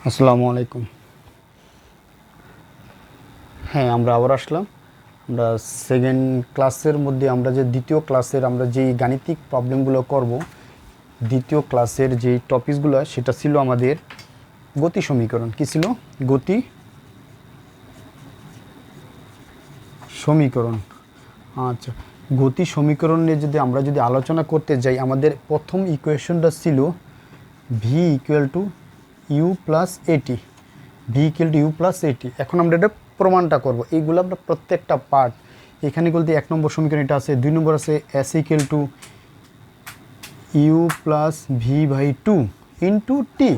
আসসালামু আলাইকুম। হ্যাঁ, আমরা আবার আসলাম। আমরা সেকেন্ড ক্লাসের মধ্যে আমরা যে দ্বিতীয় ক্লাসের আমরা যেই গাণিতিক প্রবলেমগুলো করব, দ্বিতীয় ক্লাসের যেই টপিকসগুলো সেটা ছিল আমাদের গতি সমীকরণ। কী ছিল? গতি সমীকরণ। আচ্ছা, গতি সমীকরণে আমরা যদি আলোচনা করতে যাই, আমাদের প্রথম ইকুয়েশনটা ছিল V equal to you plus A T. V equal to you plus এটি। এখন আমরা এটা প্রমাণটা করব। এইগুলো আমরা প্রত্যেকটা পার্ট এখানে বলতে 1 নম্বর সমীকরণ এটা আছে, 2 নম্বর আছে S equal to you plus V by two into T.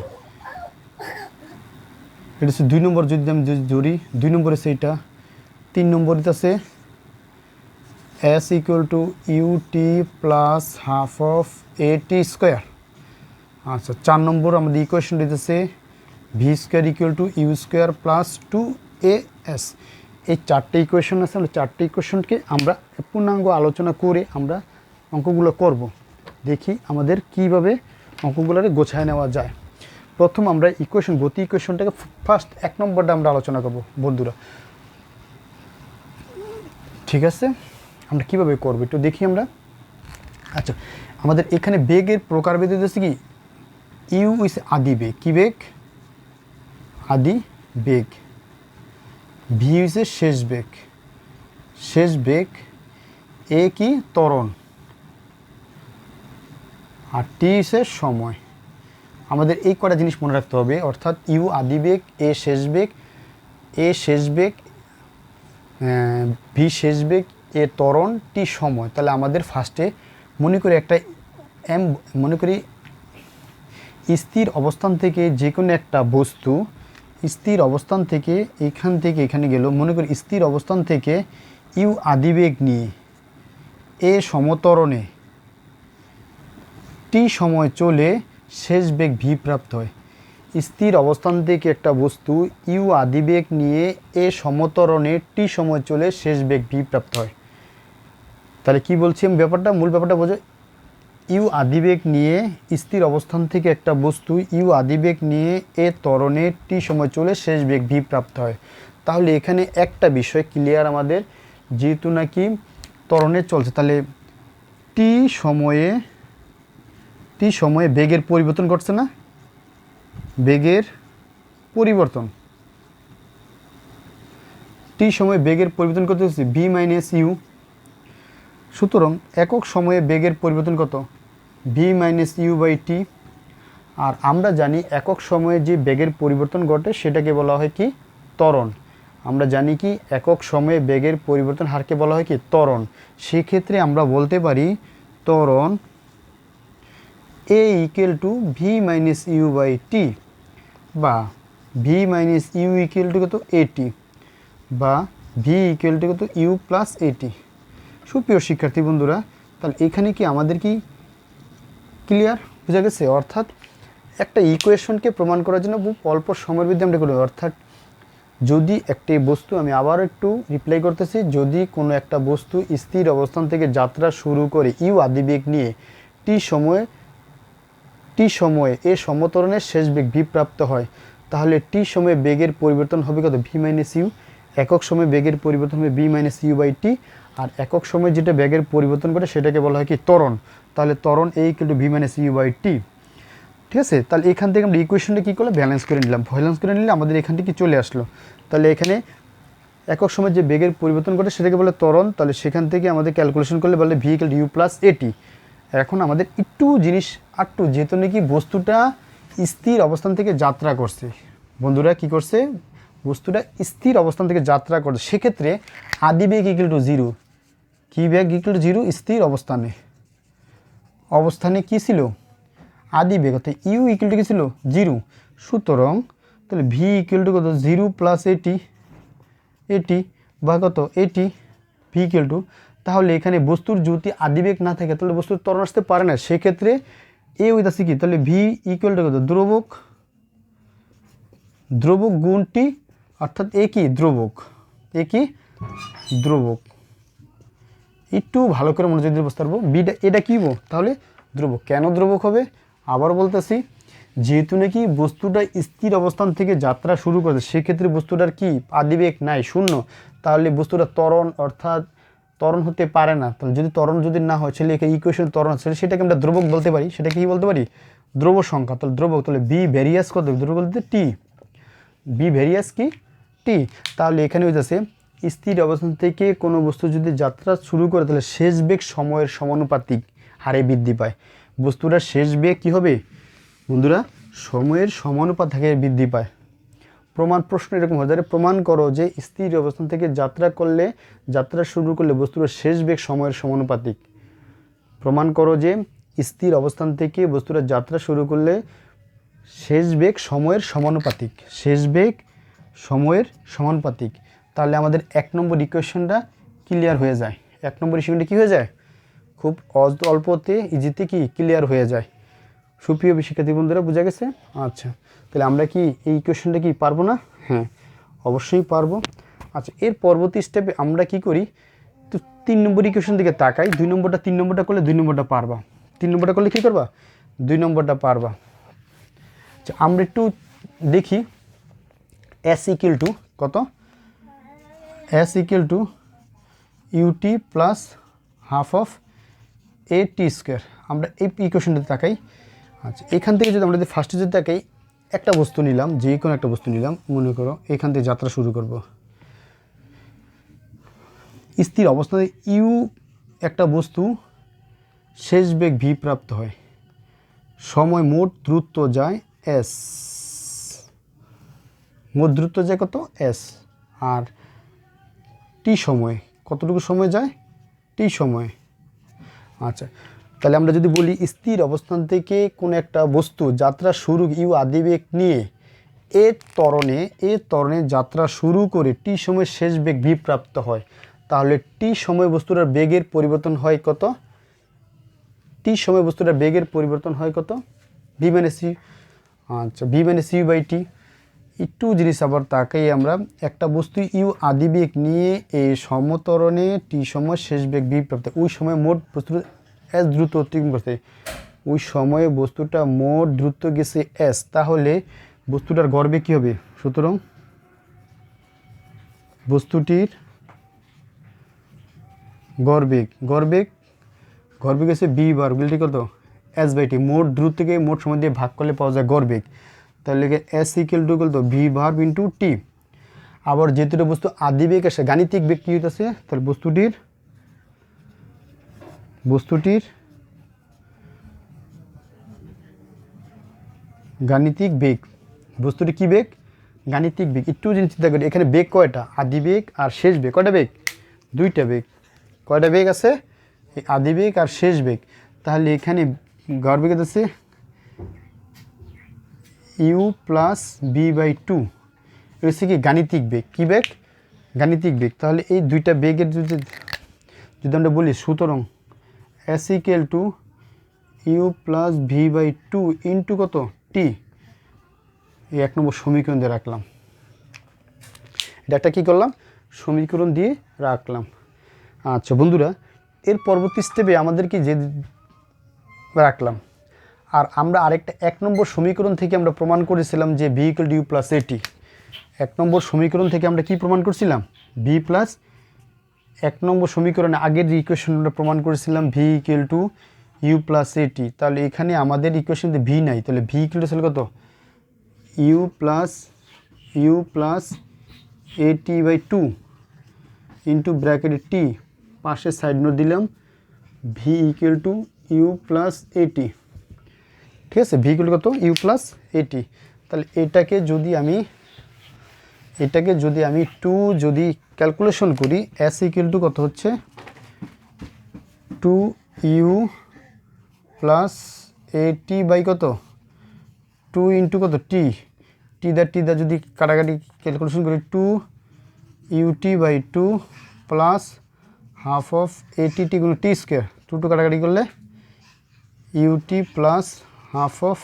এটা হচ্ছে 2 নম্বর। যদি আমি ধরি 2 নম্বরে সেইটা, 3 নম্বর আছে S equal to U T plus half of A T square. আচ্ছা, 4 নম্বর আমাদের ইকুয়েশন দিতেছে V square equal to you square plus two A S. এই 4টে ইকুয়েশন আছে। আমরা 4টে ইকুয়েশনকে আমরা পূর্ণাঙ্গ আলোচনা করে আমরা অঙ্কগুলো করব। দেখি আমাদের কিভাবে অঙ্কগুলোর গোছায় নেওয়া যায়। প্রথম আমরা গতি ইকুয়েশনটাকে ফার্স্ট 1 নম্বরটা আমরা আলোচনা করব বন্ধুরা। ঠিক আছে, আমরা কিভাবে করব একটু দেখি আমরা। আচ্ছা, আমাদের এখানে বেগের প্রকারভেদ হচ্ছে কি, ইউ ইস আদি বেগ। কী বেগ? আদি বেগ। ভি হচ্ছে শেষ বেগ। শেষ বেগ। এ কি? ত্বরণ। আর টি হচ্ছে সময়। আমাদের এই কটা জিনিস মনে রাখতে হবে, অর্থাৎ ইউ আদি বেগ, এ শেষ বেগ, এ শেষ বেগ, ভি শেষ বেগ, এ ত্বরণ, টি সময়। তাহলে আমাদের ফার্স্টে মনে করি একটা মনে করি স্থির অবস্থান থেকে যে কোনো একটা বস্তু স্থির অবস্থান থেকে এখানে গেল। মনে করি স্থির অবস্থান থেকে ইউ আদিবেগ নিয়ে এ সমতরণে টি সময় চলে শেষ বেগ ভি প্রাপ্ত হয়। স্থির অবস্থান থেকে একটা বস্তু ইউ আদিবেগ নিয়ে এ সমতরণে টি সময় চলে শেষ বেগ ভি প্রাপ্ত হয়। তাহলে কি বলছি আমি ব্যাপারটা, মূল ব্যাপারটা বোঝো। ইউ আদিবেগ নিয়ে স্থির অবস্থান থেকে একটা বস্তু ইউ আদিবেগ নিয়ে এ ত্বরণে টি সময় চলে শেষ বেগ ভি প্রাপ্ত হয়। তাহলে এখানে একটা বিষয় ক্লিয়ার আমাদের, যেহেতু নাকি ত্বরণে চলছে, তাহলে টি সময়ে বেগের পরিবর্তন ঘটছে না? বেগের পরিবর্তন, টি সময়ে বেগের পরিবর্তন করতে হচ্ছে ভি মাইনাস ইউ। সুতরাং একক সময়ে বেগের পরিবর্তন কত? V minus U by T. আর আমরা জানি একক সময়ে যে বেগের পরিবর্তন ঘটে সেটাকে বলা হয় কি? ত্বরণ। আমরা জানি কি একক সময়ে বেগের পরিবর্তন হারকে বলা হয় কি? ত্বরণ। সেক্ষেত্রে আমরা বলতে পারি ত্বরণ A equal to V minus U by T, বা V minus U equal to কত? এটি, বা ভি ইকুয়াল টু কত? You plus A T. সুপ্রিয় শিক্ষার্থী বন্ধুরা, তাহলে এখানে কি আমাদের কি ক্লিয়ার বোঝা গেছে? অর্থাৎ একটা ইকুয়েশনকে প্রমাণ করার জন্য অল্প সময়ের মধ্যে আমরা করি। অর্থাৎ যদি একটি বস্তু, আমি আবার একটু রিপ্লাই করতেছি, যদি কোনো একটা বস্তু স্থির অবস্থান থেকে যাত্রা শুরু করে ইউ আদিবেগ নিয়ে টি সময়ে এ সমতরণের শেষ বেগ ভি প্রাপ্ত হয়, তাহলে টি সময়ে বেগের পরিবর্তন হবে কত? V minus U. একক সময়ে বেগের পরিবর্তন হবে V minus U by T. আর একক সময়ে যেটা বেগের পরিবর্তন করে সেটাকে বলা হয় কি? ত্বরণ। তাহলে ত্বরণ A equal to V minus U by T. ঠিক আছে, তাহলে এখান থেকে আমরা ইকুয়েশনটা কী করলাম? ব্যালেন্স করে নিলাম। ব্যালেন্স করে নিলে আমাদের এখান থেকে চলে আসলো। তাহলে এখানে একক সময় যে বেগের পরিবর্তন করে সেটাকে বলে ত্বরণ। তাহলে সেখান থেকে আমাদের ক্যালকুলেশন করলে বলে V equal to you plus এটি। এখন আমাদের একটু জিনিস যেহেতু নাকি বস্তুটা স্থির অবস্থান থেকে যাত্রা করছে, বন্ধুরা কি করছে? বস্তুটা স্থির অবস্থান থেকে যাত্রা করছে, সেক্ষেত্রে আদিবেগ ইকুয়াল টু জিরো। কি বেগ ইকুয়াল টু জিরো? স্থির অবস্থানে কি ছিল? আদি বেগ, অর্থাৎ ইউ ইকুয়াল টু কি ছিল? জিরো। সুতরাং তাহলে ভি ইকুয়াল টু কত? জিরো প্লাস এটি বা কত? এটি। ভি ইকুয়াল টু, তাহলে এখানে বস্তুর যদি আদিবেগ না থাকে তাহলে বস্তুর ত্বরণ আসতে পারে না। সেক্ষেত্রে এ হইতাছে কি? তাহলে ভি ইকুয়াল টু কত? দ্রবক গুণ টি, অর্থাৎ এ কি? দ্রবক। একটু ভালো করে মনোযোগ দিয়ে বুঝতে পারবো। এটা কি? তাহলে ধ্রুবক। কেন ধ্রুবক হবে? আবার বলতেছি, যেহেতু নাকি বস্তুটা স্থির অবস্থান থেকে যাত্রা শুরু করে, সেক্ষেত্রে বস্তুটার কি আদিবেগ নাই, শূন্য, তাহলে বস্তুটা ত্বরণ অর্থাৎ ত্বরণ হতে পারে না। তাহলে যদি ত্বরণ যদি না হয়, তাহলে এখানে ইকুয়েশন ত্বরণ আছে, সেটাকে আমরা দ্রবক বলতে পারি। সেটাকে কি বলতে পারি? দ্রব সংখ্যা। তাহলে দ্রবক, তাহলে বি ভ্যারিয়াস কত? দ্রবক বলতে টি, বি ভ্যারিয়াস কি টি। তাহলে এখানে হইতেছে স্থির অবস্থান থেকে কোনো বস্তু যদি যাত্রা শুরু করে, তাহলে শেষ বেগ সময়ের সমানুপাতিক হারে বৃদ্ধি পায়। বস্তুটার শেষ বেগ কী হবে বন্ধুরা? সময়ের সমানুপাত হারে বৃদ্ধি পায়। প্রমাণ প্রশ্ন এরকম হয়ে যায়, প্রমাণ করো যে স্থির অবস্থান থেকে যাত্রা শুরু করলে বস্তুটার শেষ বেগ সময়ের সমানুপাতিক। প্রমাণ করো যে স্থির অবস্থান থেকে বস্তুটা যাত্রা শুরু করলে শেষ বেগ সময়ের সমানুপাতিক, শেষ বেগ সময়ের সমানুপাতিক। তাহলে আমাদের 1 নম্বর ইকুয়েশনটা ক্লিয়ার হয়ে যায়। 1 নম্বর ইকুয়েশনটা কী হয়ে যায়? খুব অল্পতে ইজিতে কি ক্লিয়ার হয়ে যায়। সুপ্রিয় শিক্ষার্থী বন্ধুরা, বোঝা গেছে? আচ্ছা, তাহলে আমরা কি এই ইকুয়েশনটা কি পারবো না? হ্যাঁ, অবশ্যই পারবো। আচ্ছা, এর পরবর্তী স্টেপে আমরা কি করি? তো 3 নম্বর ইকুয়েশন দিকে তাকাই। 2 নম্বরটা 3 নম্বরটা করলে 2 নম্বরটা পারবা। 3 নম্বরটা করলে কী করবা? 2 নম্বরটা পারবা। আচ্ছা, আমরা একটু দেখি এস ইকুয়াল টু কত? S equal to UT plus half of A T square. আমরা এই ইকুয়েশনটাতে তাকাই। আচ্ছা, এখান থেকে যদি আমরা যদি ফার্স্টে যদি তাকাই, একটা বস্তু নিলাম, যে কোনো একটা বস্তু নিলাম, মনে করো এখান থেকে যাত্রা শুরু করব। স্থির অবস্থায় ইউ একটা বস্তু, শেষ বেগ ভি প্রাপ্ত হয়, সময় মোট দ্রুত যায় এস, মোট দ্রুত যায় কত? এস। আর টি সময়, কতটুকু সময় যায়? টি সময়। আচ্ছা, তাহলে আমরা যদি বলি স্থির অবস্থান থেকে কোনো একটা বস্তু যাত্রা শুরু ইউ আদিবেগ নিয়ে এ ত্বরণে যাত্রা শুরু করে টি সময় শেষ বেগ ভি প্রাপ্ত হয়, তাহলে টি সময় বস্তুটার বেগের পরিবর্তন হয় কত? টি সময় বস্তুটার বেগের পরিবর্তন হয় কত? V minus U. আচ্ছা, V minus U by T. একটু জিনিস আবার তাকাই, আমরা একটা বস্তু ইউ আদিবেগ নিয়ে এই সমতরণে টি সময় শেষ বেগ ভি প্রাপ্ত, ওই সময় মোট বস্তু এস দ্রুত অতিক্রম করছে, ওই সময়ে বস্তুটা মোট দ্রুত গেছে এস, তাহলে বস্তুটার গড়বেগ কী হবে? সুতরাং বস্তুটির গড়বেগ হচ্ছে বি বার বিলটি কত? S by T. মোট দ্রুতকে মোট সময় দিয়ে ভাগ করলে পাওয়া যায় গড়বেগ। তাহলে এস ইকুয়াল টু কত? ভি বার ইন্টু টি। আবার যেহেতু বস্তু আদিবেগ আসে, গাণিতিক বেগ কী হইতেছে? তাহলে বস্তুটির গাণিতিক বেগ, বস্তুটি কী বেগ? গাণিতিক বেগ। একটু জিনিস চিন্তা করি, এখানে বেগ কয়টা? আদিবেগ আর শেষ বেগ। কয়টা বেগ? 2টা বেগ। কয়টা বেগ আছে? এই আদিবেগ আর শেষ বেগ। তাহলে এখানে গড়বেগ আছে U plus V by two. এটা হচ্ছে কি? গাণিতিক বেগ। কী বেগ? গাণিতিক বেগ। তাহলে এই 2টা বেগের যদি আমরা বলি, সুতরাং S equal to you plus V by two into কত? টি। এই 1 নম্বর সমীকরণ দিয়ে রাখলাম। এটা একটা কী করলাম? সমীকরণ দিয়ে রাখলাম। আচ্ছা বন্ধুরা, এর পরবর্তী স্টেপে আমাদেরকে যে রাখলাম, আর আমরা আরেকটা 1 নম্বর সমীকরণ থেকে আমরা প্রমাণ করেছিলাম যে V equal to you plus AT. 1 নম্বর সমীকরণ থেকে আমরা কি প্রমাণ করছিলাম? ভি প্লাস 1 নম্বর সমীকরণে আগের যে ইকুয়েশন আমরা প্রমাণ করেছিলাম V equal to you plus এটি। তাহলে এখানে আমাদের ইকুয়েশনতে ভি নাই, তাহলে ভি ইকুয়াল টু ছিল কত? You plus a t by two into ব্র্যাকেটে টি, পাশে সাইড নোট দিলাম v equal to you plus a t. ঠিক আছে, ভি ইকুয়াল কত? ইউ প্লাস এটি। তাহলে এটাকে যদি আমি যদি ক্যালকুলেশন করি, এস ইকুয়াল টু কত হচ্ছে? 2 ইউ প্লাস এটি বাই কত? 2 ইন্টু কত? টি। টি দা যদি কাটাকাটি ক্যালকুলেশন করি, 2 u t by 2 plus half of a t t গুণ টি স্কোয়ার। 2 কাটাকাটি করলে u t plus half of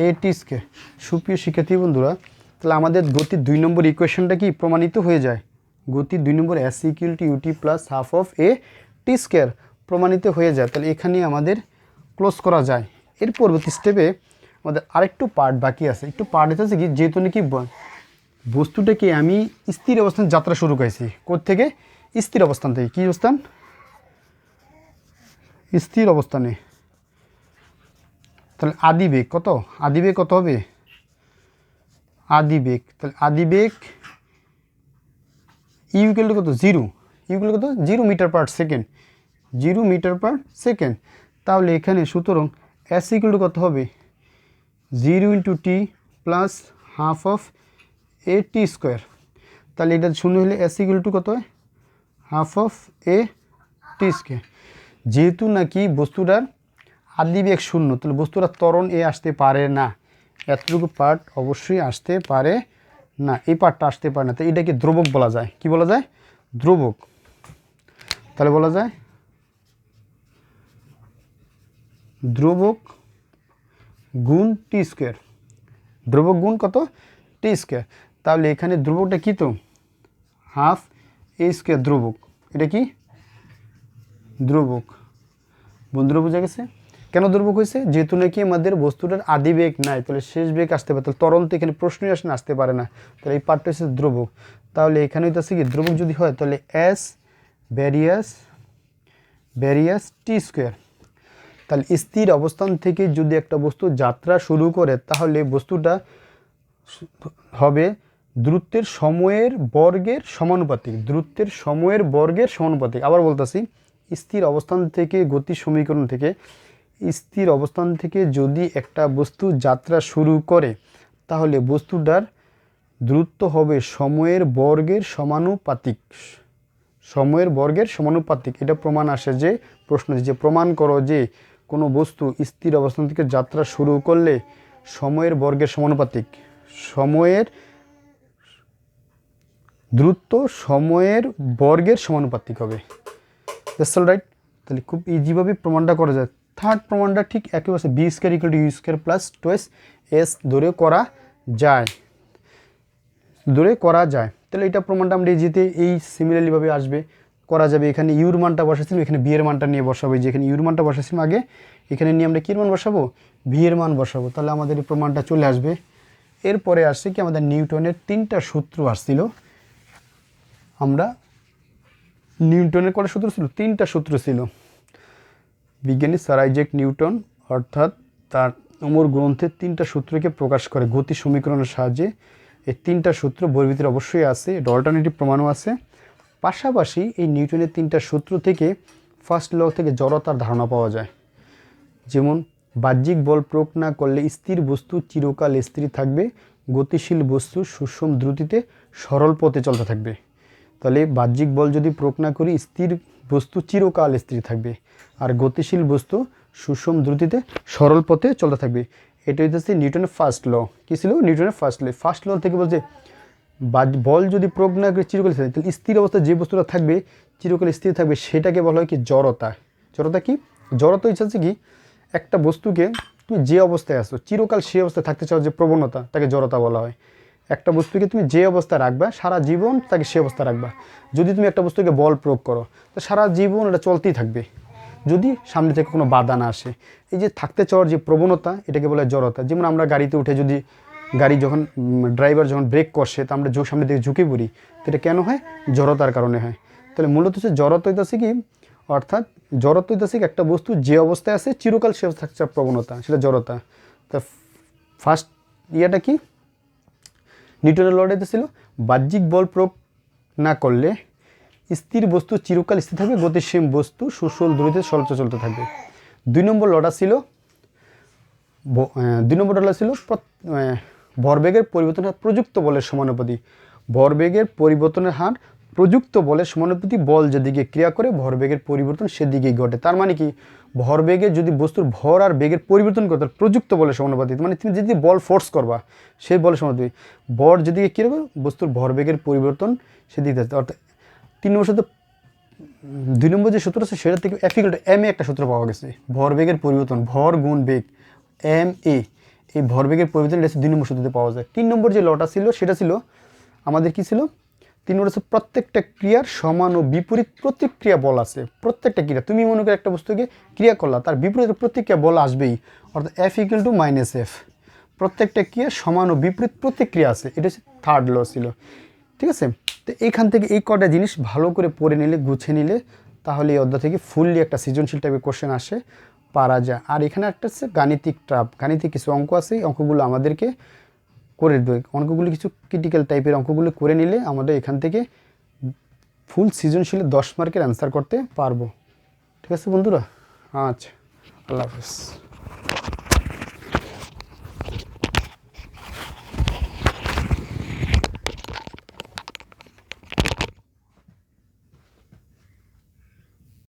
a t square. সুপ্রিয় শিক্ষার্থী বন্ধুরা, তাহলে আমাদের গতির 2 নম্বর ইকুয়েশনটা কি প্রমাণিত হয়ে যায়? গতির 2 number S equal to UT plus half of A T square প্রমাণিত হয়ে যায়। তাহলে এখানে আমাদের ক্লোজ করা যায়। এর পরবর্তী স্টেপে আমাদের আরেকটু পার্ট বাকি আছে। একটু পার্ট হচ্ছে কি, যেহেতু নাকি বস্তুটাকে আমি স্থির অবস্থান যাত্রা শুরু করেছি, কোত্থেকে? স্থির অবস্থান থেকে। কী অবস্থান? স্থির অবস্থানে। তাহলে আদিবেগ কত? আদিবেগ কত হবে? আদিবেগ, তাহলে আদিবেগ ইকুয়াল টু কত? 0। ইকুয়াল কত? 0 metre per second. 0 metre per second. তাহলে এখানে সুতরাং এস ইকুয়াল টু কত হবে? 0 into t plus half of A T square. তাহলে এটা শূন্য হলে এস ইকুয়াল টু কত হয়? Half of A T square. যেহেতু নাকি বস্তুটার আদিবেগ শূন্য, তাহলে বস্তুটা ত্বরণ এ আসতে পারে না। এতটুকু পার্ট অবশ্যই আসতে পারে না, এই পার্টটা আসতে পারে না। তো এটাকে দ্রবক বলা যায়। কি বলা যায়? দ্রবক। তাহলে বলা যায় দ্রবক গুণ টি স্কোয়ার। দ্রবক গুণ কত? টি স্কোয়ার। তাহলে এখানে দ্রবকটা কী? তো হাফ এ স্কোয়ার দ্রবক। এটা কি? দ্রবক। বন্ধুরা বোঝা গেছে কেন দ্রবক হয়েছে? যেহেতু নাকি আমাদের বস্তুটার আদিবেগ নাই, তাহলে শেষ বেগ আসতে পারে। তাহলে ত্বরণ তো এখানে প্রশ্নই আসতে পারে না। তাহলে এই পার্টটা হচ্ছে দ্রবক। তাহলে এখানে হইতেছে কি, দ্রবক যদি হয় তাহলে এস ভ্যারিয়াস টি স্কোয়ার। তাহলে স্থির অবস্থান থেকে যদি একটা বস্তু যাত্রা শুরু করে, তাহলে বস্তুটা হবে দ্রুতের সময়ের বর্গের সমানুপাতিক। দ্রুতের সময়ের বর্গের সমানুপাতিক। আবার বলতেছি, স্থির অবস্থান থেকে গতি সমীকরণ থেকে, স্থির অবস্থান থেকে যদি একটা বস্তু যাত্রা শুরু করে, তাহলে বস্তুটার দ্রুত হবে সময়ের বর্গের সমানুপাতিক। সময়ের বর্গের সমানুপাতিক। এটা প্রমাণ আসে যে প্রশ্ন যে প্রমাণ করো যে কোনো বস্তু স্থির অবস্থান থেকে যাত্রা শুরু করলে সময়ের বর্গের সমানুপাতিক। সময়ের দ্রুত সময়ের বর্গের সমানুপাতিক হবে। That's all right. তাহলে খুব ইজিভাবে প্রমাণটা করা যায়। থার্ড প্রমাণটা ঠিক একেবারে v square equal to you square plus twice s ধরে করা যায়। তাহলে এটা প্রমাণটা আমরা ইজিতে এই সিমিলারলিভাবে আসবে, করা যাবে। এখানে ইউর মানটা বসাচ্ছিলাম, এখানে বি এর মানটা নিয়ে বসাবো। যেখানে ইউর মানটা বসাচ্ছিলাম আগে, এখানে নিয়ে আমরা কির মান বসাবো? ভি এর মান বসাবো। তাহলে আমাদের এই প্রমাণটা চলে আসবে। এরপরে আসছে কি, আমাদের নিউটনের 3টা সূত্র আসছিল। আমরা নিউটনের কটা সূত্র ছিল? 3টা সূত্র ছিল। বিজ্ঞানী স্যার আইজ্যাক নিউটন অর্থাৎ তার অমর গ্রন্থে 3টা সূত্রকে প্রকাশ করে গতি সমীকরণের সাহায্যে। এই 3টা সূত্র বইয়ের ভিতরে অবশ্যই আছে, এটা অল্টারনেটিভ প্রমাণও আছে। পাশাপাশি এই নিউটনের 3টা সূত্র থেকে ফার্স্ট ল থেকে জড়তার ধারণা পাওয়া যায়। যেমন বাহ্যিক বল প্রয়োগ না করলে স্থির বস্তু চিরকাল স্থির থাকবে, গতিশীল বস্তু সুষম দ্রুতিতে সরল পথে চলতে থাকবে। তাহলে বাহ্যিক বল যদি প্রয়োগ না করি, স্থির বস্তু চিরকাল স্থির থাকবে, আর গতিশীল বস্তু সুষম দ্রুতিতে সরল পথে চলতে থাকবে। এটা হচ্ছে নিউটনের ফার্স্ট ল। কী ছিল? নিউটনের ফার্স্ট ল। ফার্স্ট ল থেকে বলছে বল যদি প্রয়োগ না করে চিরকাল স্থির, তাহলে স্থির অবস্থায় যে বস্তুটা থাকবে চিরকাল স্থির থাকবে, সেটাকে বলা হয় কি? জড়তা। জড়তা কি? জড়তা হচ্ছে কি, একটা বস্তুকে তুমি যে অবস্থায় আসো চিরকাল সেই অবস্থায় থাকতে চাও, যে প্রবণতা, তাকে জড়তা বলা হয়। একটা বস্তুকে তুমি যে অবস্থায় রাখবা সারা জীবন তাকে সে অবস্থায় রাখবা। যদি তুমি একটা বস্তুকে বল প্রয়োগ করো, তো সারা জীবন এটা চলতেই থাকবে, যদি সামনে থেকে কোনো বাধা না আসে। এই যে থাকতে চাওয়ার যে প্রবণতা, এটাকে বলা হয় জড়তা। যেমন আমরা গাড়িতে উঠে যদি গাড়ি যখন ড্রাইভার যখন ব্রেক করছে, তা আমরা সামনে দিকে ঝুঁকে পড়ি, তো এটা কেন হয়? জড়তার কারণে হয়। তাহলে মূলত হচ্ছে জড়তা হইতেছে কি, অর্থাৎ জড়তা হইতেছে কি, একটা বস্তু যে অবস্থায় আছে চিরকাল সে অবস্থায় থাকছে প্রবণতা, সেটা জড়তা। তা ফার্স্ট ইয়েটা কি, নিউটনের লটাইতে ছিল বাহ্যিক বল প্রয়োগ না করলে স্থির বস্তু চিরকাল স্থির থাকবে, গতিশীল বস্তু সুষম দ্রুতিতে সরল চলতে থাকবে। 2 নম্বর লটা ছিল ভরবেগের পরিবর্তনের হার প্রযুক্ত বলের সমানুপাতি। ভরবেগের পরিবর্তনের হার প্রযুক্ত বলের সমানুপাতি। বল যেদিকে ক্রিয়া করে ভরবেগের পরিবর্তন সেদিকেই ঘটে। তার মানে কি, ভরবেগে যদি বস্তুর ভর আর বেগের পরিবর্তন করতে, প্রযুক্ত বলের সমানুপাতি। মানে তুমি যদি বল ফোর্স করবা, সেই বলের সমানুপাতি। ভর যেদিকে কী হবে, বস্তুর ভরবেগের পরিবর্তন সেদিকে। অর্থাৎ 3 নম্বর সূত্র 2 নম্বর যে সূত্র আছে, সেটা থেকে F equal to M A একটা সূত্র পাওয়া গেছে। ভরবেগের পরিবর্তন, ভর গুণ বেগ, এম এ। এই ভরবেগের পরিবর্তন এটা 2 নম্বর সূত্রতে পাওয়া যায়। 3 নম্বর যে লটা ছিল, সেটা ছিল আমাদের কি ছিল, 3 নম্বর হচ্ছে প্রত্যেকটা ক্রিয়ার সমান ও বিপরীত প্রতিক্রিয়া বল আছে। প্রত্যেকটা ক্রিয়া, তুমি মনে করো একটা বস্তুকে ক্রিয়া করলা, তার বিপরীত প্রতিক্রিয়া বল আসবেই। অর্থাৎ F equal to minus F. প্রত্যেকটা ক্রিয়া সমান ও বিপরীত প্রতিক্রিয়া আছে, এটা হচ্ছে থার্ড ল ছিল। ঠিক আছে, তো এইখান থেকে এই কটা জিনিস ভালো করে পড়ে নিলে, গুছিয়ে নিলে, তাহলে এই অধ্যায় থেকে ফুললি একটা সৃজনশীল টাইপের কোশ্চেন আসে, পারা যায়। আর এখানে একটা হচ্ছে গাণিতিক ট্রাপ, গাণিতিক কিছু অঙ্ক আছে, এই অঙ্কগুলো আমাদেরকে করে দেবে। অঙ্কগুলো কিছু ক্রিটিক্যাল টাইপের অঙ্কগুলো করে নিলে আমাদের এখান থেকে ফুল সৃজনশীলে 10 মার্কের অ্যান্সার করতে পারবো। ঠিক আছে বন্ধুরা, আচ্ছা, আল্লাহ হাফেজ।